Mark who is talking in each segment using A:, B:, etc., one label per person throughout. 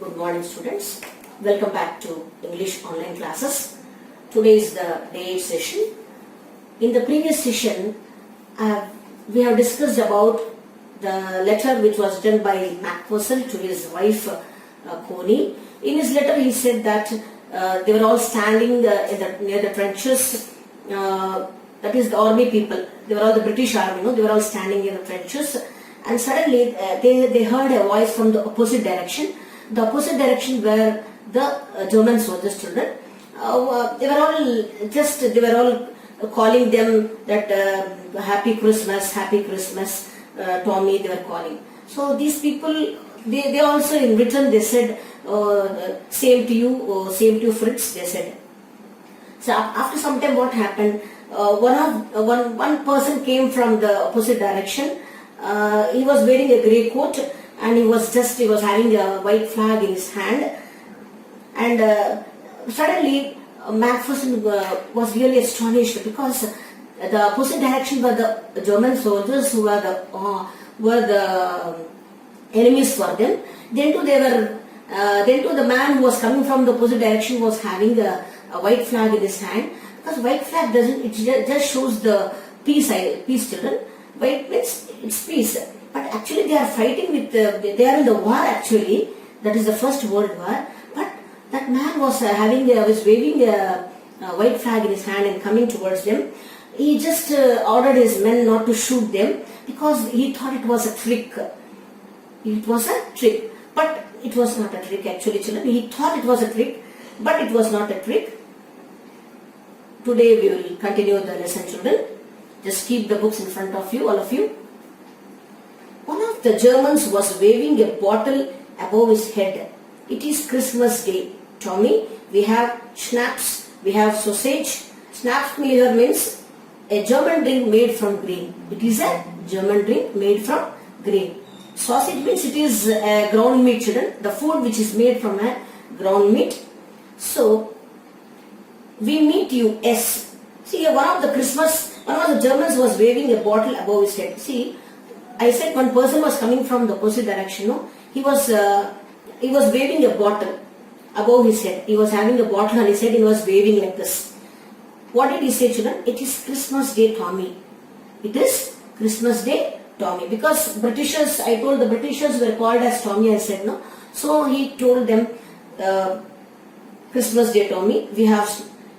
A: Good morning, students. Welcome back to English online classes. Today is the day 8 session. In the previous session, we have discussed about the letter which was written by Macpherson to his wife Coney. In his letter, he said that they were all standing near the trenches. That is the army people. They were all the British army. They were all standing near the trenches, and suddenly they heard a voice from the opposite direction. The opposite direction where the German soldiers, children, they were all calling them that Happy Christmas, Tommy. They were calling. So these people, they also in return they said, same to you, Fritz. They said. So after some time, what happened? One person came from the opposite direction. He was wearing a grey coat, and he was having a white flag in his hand. And suddenly, Macpherson was really astonished because the opposite direction were the German soldiers who were the enemies for them. Then too the man who was coming from the opposite direction was having a white flag in his hand. Because white flag just shows the peace, children. White means it's peace. But actually they are fighting they are in the war actually. That is the First World War. But that man was waving a white flag in his hand and coming towards them. He just ordered his men not to shoot them because he thought it was a trick. It was a trick. But it was not a trick actually, children. He thought it was a trick, but it was not a trick. Today we will continue the lesson, children. Just keep the books in front of you, all of you. One of the Germans was waving a bottle above his head. It is Christmas Day. Tommy, we have schnapps, we have sausage. Schnapps here means a German drink made from grain. It is a German drink made from grain. Sausage means it is a ground meat, children. The food which is made from a ground meat. So, we meet you, yes. See, one of the Germans was waving a bottle above his head. See, I said one person was coming from the opposite direction. No, he was waving a bottle above his head. He was having a bottle on his head. He was waving like this. What did he say, children? It is Christmas Day, Tommy. It is Christmas Day, Tommy. Because I told the Britishers were called as Tommy. I said no. So he told them, Christmas Day, Tommy. We have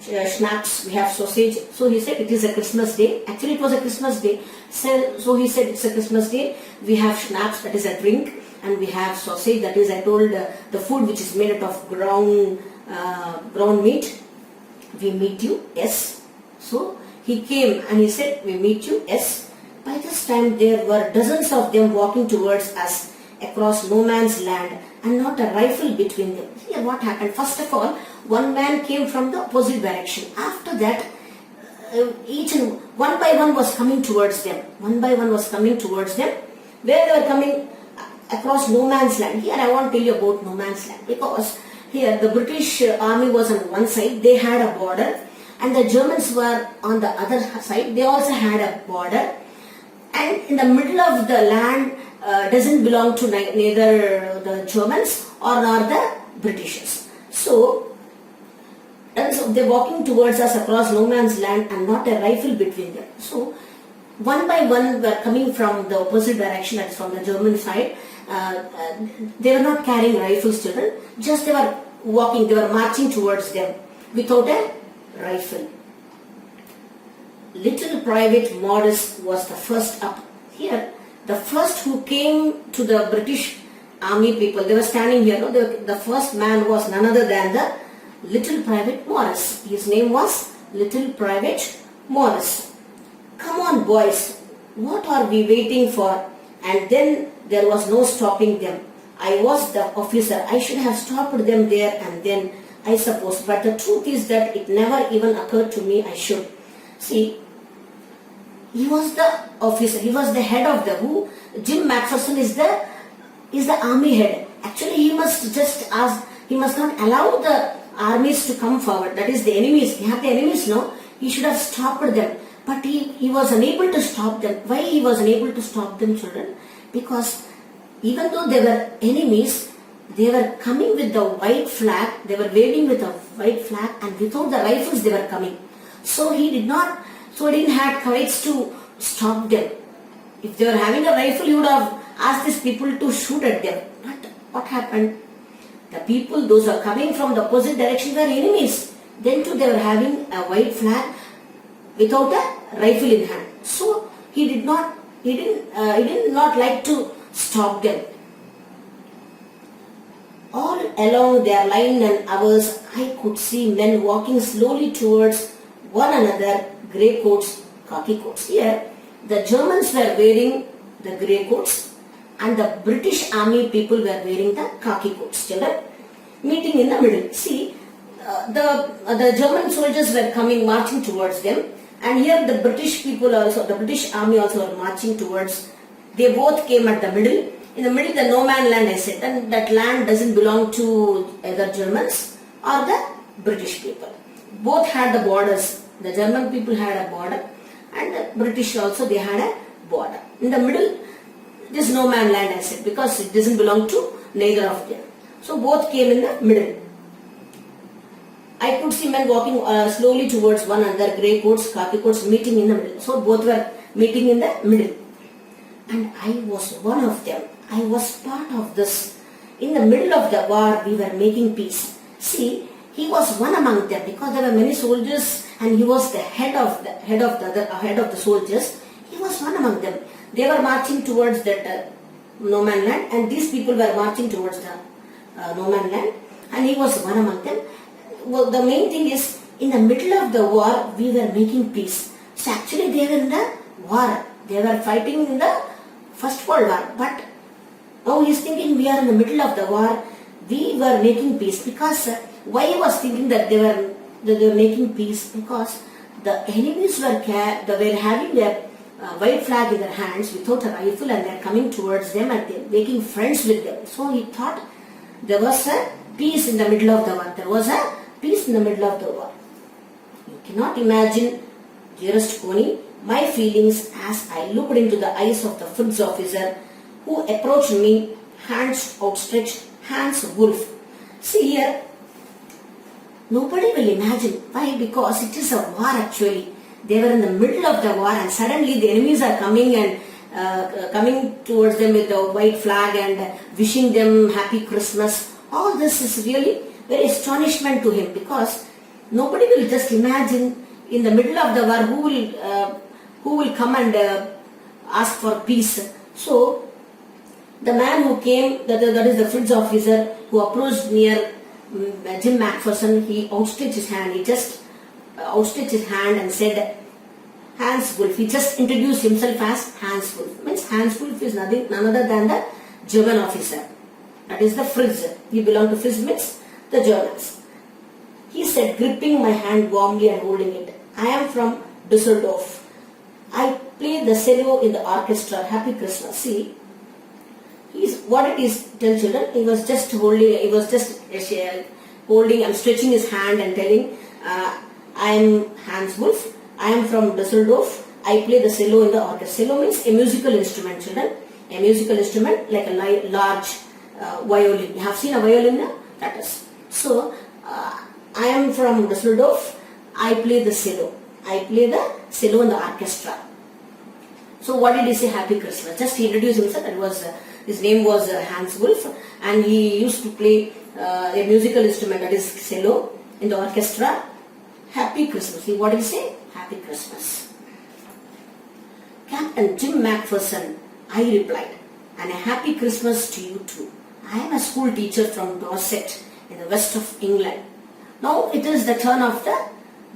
A: schnapps, we have sausage. So he said it is a Christmas day. Actually it was a Christmas day. So he said it's a Christmas day. We have schnapps, that is a drink, and we have sausage, that is I told the food which is made out of ground meat. We meet you, yes. So he came and he said we meet you, yes. By this time there were dozens of them walking towards us across no man's land and not a rifle between them. Here what happened? First of all, one man came from the opposite direction. After that, each and one by one was coming towards them. One by one was coming towards them. Where they were coming across no man's land. Here I want to tell you about no man's land, because here the British army was on one side. They had a border, and the Germans were on the other side. They also had a border, and in the middle of the land doesn't belong to neither the Germans nor the Britishers. So they're walking towards us across no man's land and not a rifle between them. So one by one were coming from the opposite direction, that's from the German side. They were not carrying rifles, children. Just they were walking, they were marching towards them without a rifle. Little Private Morris was the first up. Here, the first who came to the British army people, they were standing here. No? The first man was none other than the Little Private Morris. His name was Little Private Morris. Come on, boys. What are we waiting for? And then there was no stopping them. I was the officer. I should have stopped them there and then, I suppose. But the truth is that it never even occurred to me I should. See, he was the officer. He was the head of Jim Macpherson is the army head. Actually, he must not allow the armies to come forward. That is the enemies. He had the enemies, no? He should have stopped them. But he was unable to stop them. Why he was unable to stop them, children? Because even though they were enemies, they were coming with the white flag, they were waving with a white flag, and without the rifles they were coming. So he didn't have courage to stop them. If they were having a rifle, he would have asked these people to shoot at them. But what happened? The people, those who are coming from the opposite direction, were enemies. Then too they were having a white flag without a rifle in hand. So he did not like to stop them. All along their line and ours, I could see men walking slowly towards one another, grey coats, khaki coats. Here, the Germans were wearing the grey coats and the British army people were wearing the khaki coats. Children, meeting in the middle. See, the German soldiers were coming, marching towards them, and here the British people also, the British army also were marching towards. They both came at the middle. In the middle, the no man land, I said, and that land doesn't belong to either Germans or the British people. Both had the borders. The German people had a border, and the British also, they had a border. In the middle, this no man land, I said, because it doesn't belong to neither of them. So both came in the middle. I could see men walking slowly towards one another, grey coats, khaki coats, meeting in the middle. So both were meeting in the middle. And I was one of them. I was part of this. In the middle of the war, we were making peace. See, he was one among them because there were many soldiers, and he was the head of the soldiers. He was one among them. They were marching towards that no man land, and these people were marching towards the no man land, and he was one among them. Well, the main thing is, in the middle of the war, we were making peace. So actually, they were in the war. They were fighting in the First World War. But now he is thinking we are in the middle of the war. We were making peace because why he was thinking that they were making peace, because the enemies were having their white flag in their hands without a rifle, and they are coming towards them and they are making friends with them. So he thought there was a peace in the middle of the war. There was a peace in the middle of the war. You cannot imagine, dearest Connie, my feelings as I looked into the eyes of the Fritz officer who approached me, hands outstretched, hands wolf. See here, nobody will imagine. Why? Because it is a war actually. They were in the middle of the war, and suddenly the enemies are coming and coming towards them with the white flag and wishing them happy Christmas. All this is really very astonishment to him, because nobody will just imagine in the middle of the war who will come and ask for peace. So the man who came, that is the Fritz officer, who approached near Jim Macpherson, he outstretched his hand. He just outstretched his hand and said, Hans Wolf. He just introduced himself as Hans Wolf. Means Hans Wolf is none other than the German officer. That is the Fritz. He belonged to Fritz, means the Germans. He said, gripping my hand warmly and holding it, I am from Düsseldorf. I play the cello in the orchestra. Happy Christmas. See, what it is, tell children, he was just holding and stretching his hand and telling, I am Hans Wolf. I am from Düsseldorf. I play the cello in the orchestra. Cello means a musical instrument, children. A musical instrument like a large violin. You have seen a violin now? That is. So, I am from Düsseldorf. I play the cello. I play the cello in the orchestra. So, what did he say? Happy Christmas. Just he introduced himself. His name was Hans Wolf, and he used to play a musical instrument, that is cello, in the orchestra. Happy Christmas. See, what did he say? Happy Christmas. Captain Jim Macpherson, I replied, and a happy Christmas to you too. I am a school teacher from Dorset in the west of England. Now it is the turn of the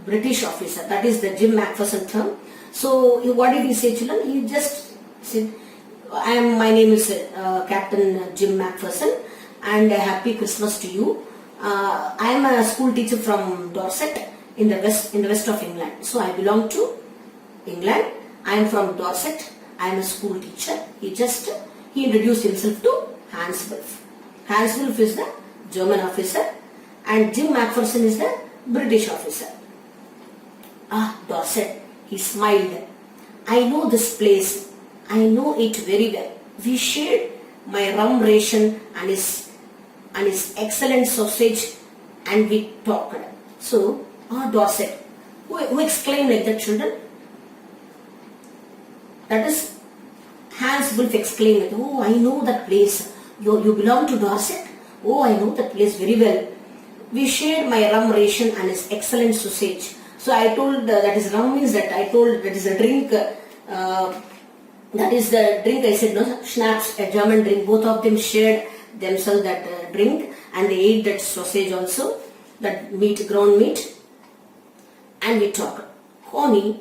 A: British officer, that is the Jim Macpherson turn. So what did he say, children? He just said, my name is Captain Jim Macpherson, and a happy Christmas to you. I am a school teacher from Dorset in the west of England. So I belong to England. I am from Dorset. I am a school teacher. He introduced himself to Hans Wolf. Hans Wolf is the German officer, and Jim Macpherson is the British officer. Dorset. He smiled. I know this place. I know it very well. We shared my rum ration and his and his excellent sausage, and we talked. So, Dorset. Who exclaimed like that, children? That is Hans Wolf exclaimed, "Oh, I know that place. You belong to Dorset? Oh, I know that place very well. We shared my rum ration and his excellent sausage." So I told that is rum means that I told that is a drink. That is the drink. I said no, schnapps, a German drink. Both of them shared themselves that drink, and they ate that sausage also, that meat, ground meat. And we talked. Connie,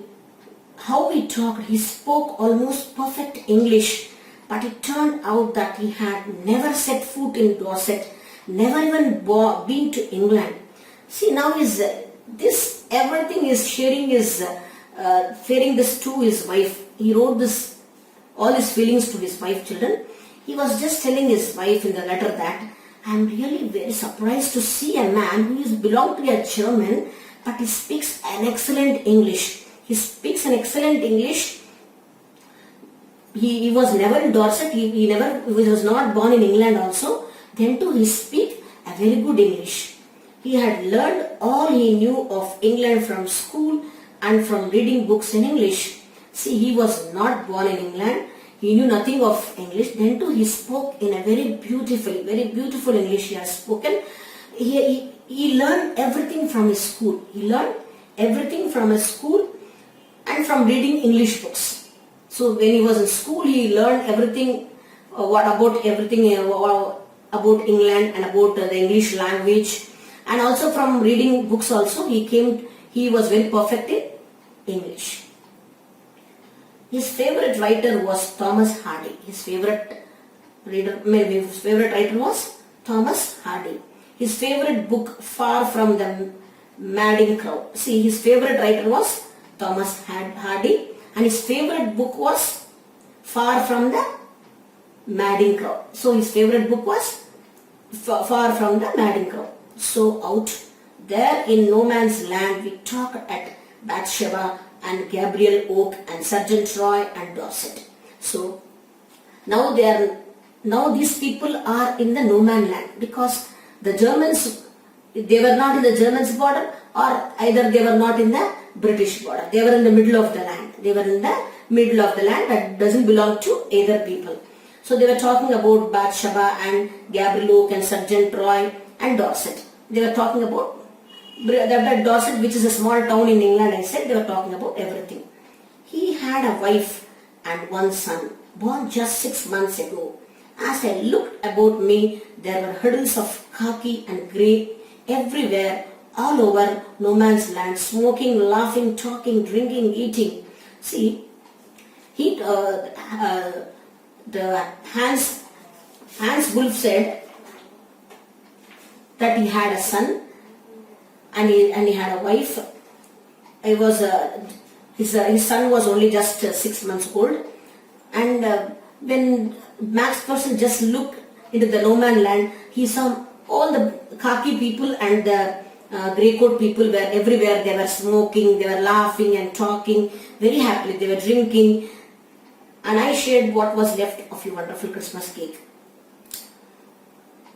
A: how we talked, he spoke almost perfect English, but it turned out that he had never set foot in Dorset, never even been to England. See, now is this everything is sharing this to his wife. He wrote this all his feelings to his wife, children. He was just telling his wife in the letter that I am really very surprised to see a man who is belonged to a German, but he speaks an excellent English. He speaks an excellent English. He was never in Dorset. He was not born in England also. Then too he speak a very good English. He had learned all he knew of England from school and from reading books in English. See, he was not born in England. He knew nothing of English. Then too he spoke in a very beautiful English he has spoken. He learned everything from his school. He learned everything from his school and from reading English books. So when he was in school, he learned everything about England and about the English language, and also from reading books also he was very perfect in English. His favorite writer was Thomas Hardy. His favorite writer was Thomas Hardy. His favorite book, Far from the Madding Crowd. See, his favorite writer was Thomas Hardy, and his favorite book was Far from the Madding Crowd. So his favorite book was Far from the Madding Crowd. So out there in no man's land, we talked at Bathsheba and Gabriel Oak and Sergeant Roy and Dorset. So now these people are in the no man land, because the Germans, they were not in the Germans border, or either they were not in the British border. They were in the middle of the land. They were in the middle of the land that doesn't belong to either people. So they were talking about Bathsheba and Gabriel Oak and Sergeant Roy and Dorset. They were talking about that Dorset, which is a small town in England. I said they were talking about everything. He had a wife and one son, born just 6 months ago. As I looked about me, there were huddles of khaki and grey everywhere, all over no man's land, smoking, laughing, talking, drinking, eating. See, the Hans Wolf said that he had a son and he had a wife. His son was only just 6 months old, and when Max Person just looked into the no man land, he saw all the khaki people and the grey coat people were everywhere. They were smoking, they were laughing and talking very happily. They were drinking, and I shared what was left of your wonderful Christmas cake.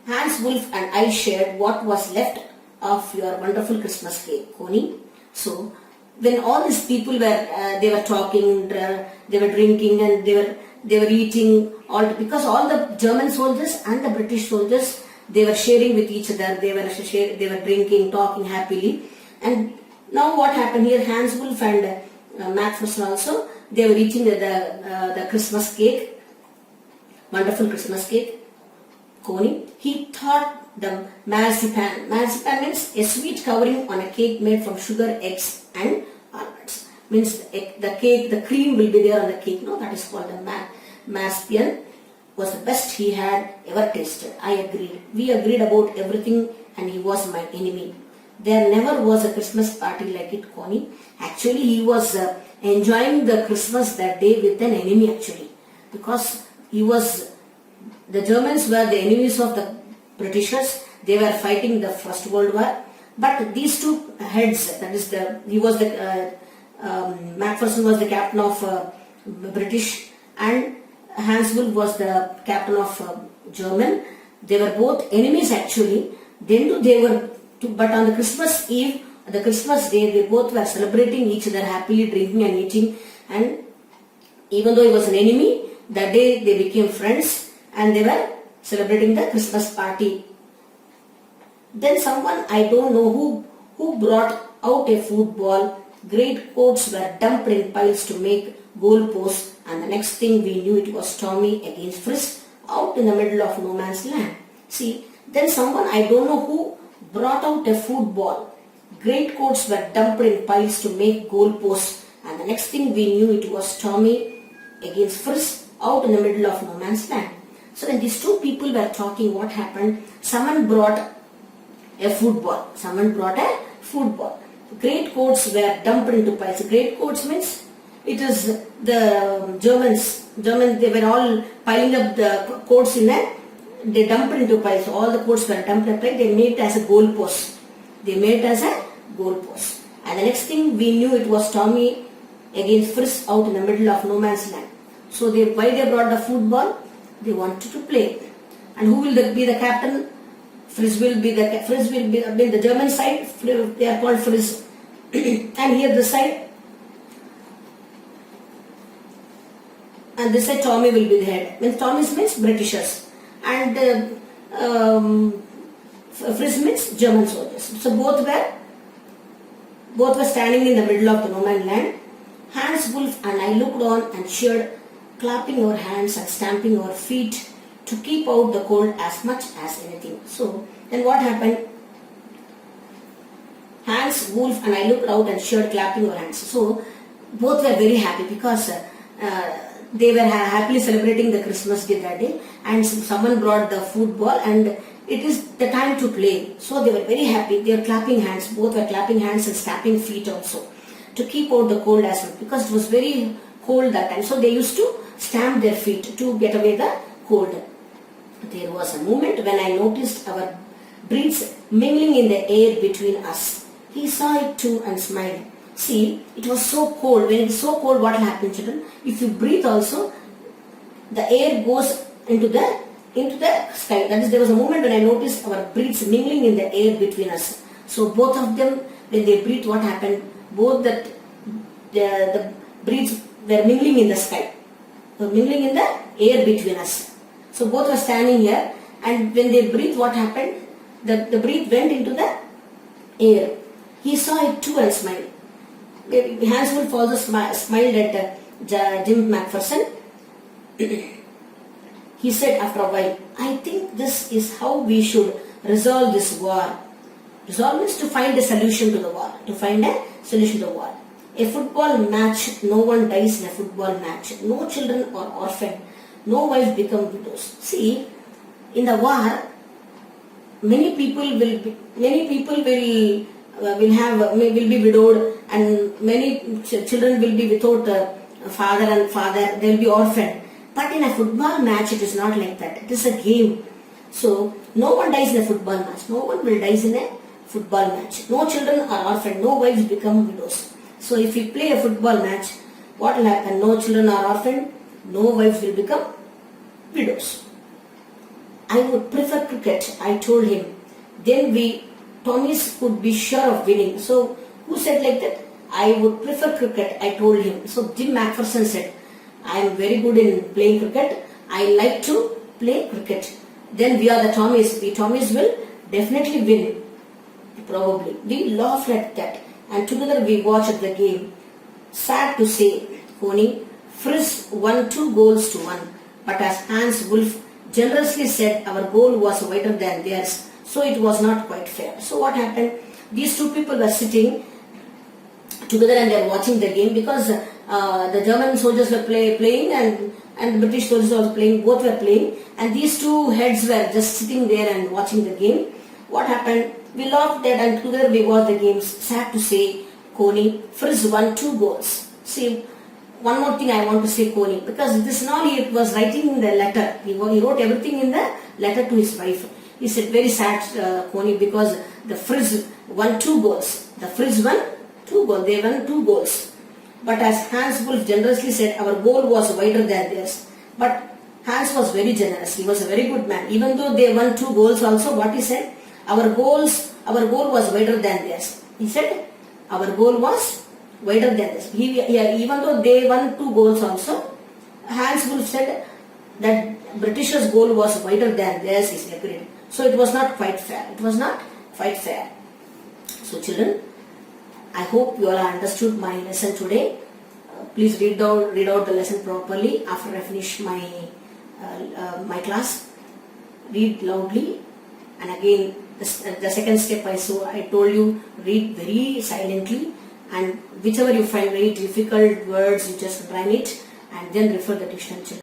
A: Hans Wolf and I shared what was left of your wonderful Christmas cake, Connie. So when all these people were, they were talking, they were drinking, and they were eating, because all the German soldiers and the British soldiers, they were sharing with each other. They were drinking, talking happily. And now what happened here? Hans Wolf and Macpherson also, they were eating the Christmas cake, wonderful Christmas cake, Connie. He thought the marzipan means a sweet covering on a cake made from sugar, eggs and almonds. Means the cake, the cream will be there on the cake. No, that is called the marzipan. Was the best he had ever tasted. I agreed. We agreed about everything, and he was my enemy. There never was a Christmas party like it, Connie. Actually, he was enjoying the Christmas that day with an enemy actually, because the Germans were the enemies of the Britishers. They were fighting the First World War. But these two heads, that is Macpherson was the captain of British, and Hans Wolf was the captain of German. They were both enemies actually. Then too they were, but on the Christmas Eve, the Christmas day, they both were celebrating each other happily, drinking and eating. And even though he was an enemy, that day they became friends and they were celebrating the Christmas party. Then someone, I don't know who brought out a football. Great coats were dumped in piles to make goalposts, and the next thing we knew, it was Tommy against Fritz out in the middle of no man's land. See, then someone, I don't know who, brought out a football. Great coats were dumped in piles to make goalposts, and the next thing we knew, it was Tommy against Fritz out in the middle of no man's land. So when these two people were talking, what happened? Someone brought a football. Someone brought a football. Great coats were dumped into piles. Great coats means it is the Germans, they were all piling up the coats they dumped into piles. All the coats were dumped in piles. They made it as a goalpost. And the next thing we knew, it was Tommy against Fritz out in the middle of no man's land. So why they brought the football? They wanted to play. And who will be the captain? Fritz will be the German side. They are called Fritz. And here this side, and this side Tommy will be the head. Means Tommy means Britishers, and Fritz means German soldiers. So both were standing in the middle of the no man's land. Hans, Wolf and I looked on and cheered, clapping our hands and stamping our feet to keep out the cold as much as anything. So then what happened? Hans, Wolf and I looked out and cheered, clapping our hands. So both were very happy because they were happily celebrating the Christmas day that day, and someone brought the football and it is the time to play. So they were very happy. They were clapping hands. Both were clapping hands and stamping feet also to keep out the cold as well, because it was very cold that time. So they used to stamp their feet to get away the cold. There was a moment when I noticed our breaths mingling in the air between us. He saw it too and smiled. See, it was so cold. When it is so cold, what will happen, children? If you breathe also, the air goes into the sky. That is, there was a moment when I noticed our breaths mingling in the air between us. So both of them, when they breathed, what happened? Both the breaths were mingling in the sky. They were mingling in the air between us. So both were standing here, and when they breathed, what happened? The breath went into the air. He saw it too and smiled. Hans Wolf also smiled at Jim McPherson. He said after a while, I think this is how we should resolve this war. Resolve means to find a solution to the war. A football match, no one dies in a football match. No children are orphaned. No wives become widows. See, in the war, many people will be widowed, and many children will be without father. They will be orphaned. But in a football match, it is not like that. It is a game. So no one dies in a football match. No one will die in a football match. No children are orphaned. No wives become widows. So if you play a football match, what will happen? No children are orphaned. No wives will become widows. I would prefer cricket, I told him. Then Tommys could be sure of winning. So who said like that? I would prefer cricket, I told him. So Jim McPherson said, I am very good in playing cricket. I like to play cricket. Then we are the Tommys. We Tommys will definitely win. Probably. We laughed at that. And together we watched the game. Sad to say, Coney, Fritz won 2 goals to 1. But as Hans Wolf generously said, our goal was wider than theirs. So it was not quite fair. So what happened? These two people were sitting together and they were watching the game, because the German soldiers were playing and the British soldiers were playing. Both were playing, and these two heads were just sitting there and watching the game. What happened? We laughed at and together we watched the games. Sad to say, Coney, Fritz won 2 goals. See, one more thing I want to say, Coney, because this now he was writing in the letter. He wrote everything in the letter to his wife. He said, very sad, Coney, because the Fritz won 2 goals. The Fritz won 2 goals. They won 2 goals. But as Hans Wolf generously said, our goal was wider than theirs. But Hans was very generous. He was a very good man. Even though they won 2 goals also, what he said? Our goal was wider than theirs. He said, our goal was wider than theirs. Even though they won 2 goals also, Hans Wolf said that Britishers' goal was wider than theirs, he agreed. So it was not quite fair. It was not quite fair. So children, I hope you all understood my lesson today. Please read out the lesson properly after I finish my class. Read loudly, and again the second step I told you, read very silently, and whichever you find very difficult words, you just run it and then refer the dictionary.